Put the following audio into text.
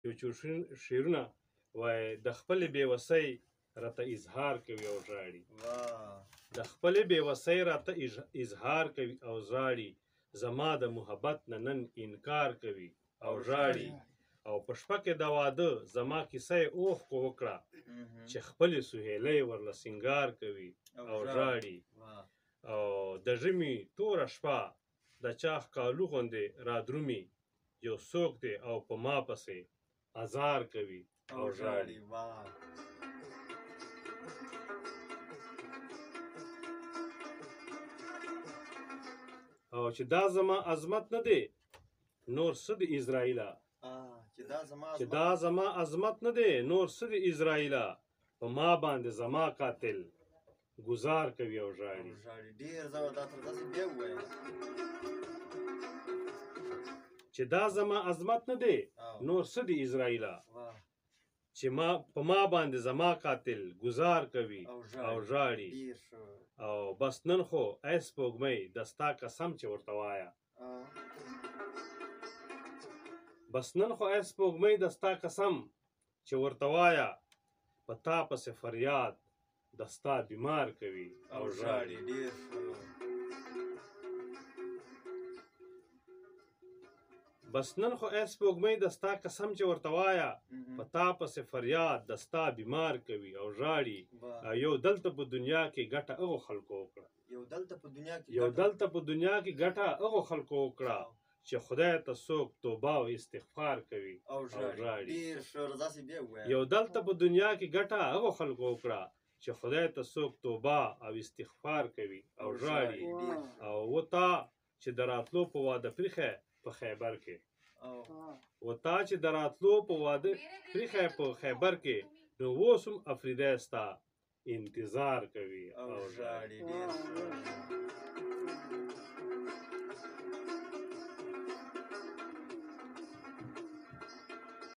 یو څو شعرونه وایي د خپلې بېوسۍ راته اظهار کوي او ژاړي د خپلې بېوسۍ راته اظهار کوي او ژاړي زما د محبت نه نن انکار کوي او ژاړي او په شپه کې د واده زما کیسه یې اوښکو وکړه چې خپلې سهیلۍ ورله سینګار کوي او ژاړي او د ژمي توره شپه د چا ښکالو غوندې رادرومي یو څوک دی او په ما پسې ازار کوي او ژاړي او چې دا زما عظمت نه دی نور څه د اسرائیله چې دا زما عظمت نه دی نور څه د اسرائیله په ما باندې زما قاتل گزار کوي او ژاړي چې دا زما عظمت نه دی نور څه د اسرائیله چې په ما باندې زما قاتل گزار کوي او ژاړي او بس نن خو ای سپوږمۍ د ستا قسم چې ورته وایه بس نن خو ای سپوږمۍ د ستا قسم چې ورته وایه په تا پسې فریاد د ستا بیمار کوي او ژاړي بس نن خو ای سپوږمۍ د ستا قسم چې ورته وایه په تا پسې فریاد د ستا بیمار کوي او ژاړي یو دلته په دنیا کې ګټه هغو خلکو وکړه یو دلته په دنیا کې ګټه هغو خلکو وکړه چې خدای ته څوک توبه او استغفار کوي او ژاړي یو دلته په دنیا کې ګټه هغو خلکو وکړه چې خدای ته څوک توبه او استغفار کوي او ژاړي او و تا چې د راتلو په واده پریښی په خیبر کې و تا چې د راتلو په واده پریښی په خیبر کې نو اوس هم افریدی ستا انتظار کوي او ژاړي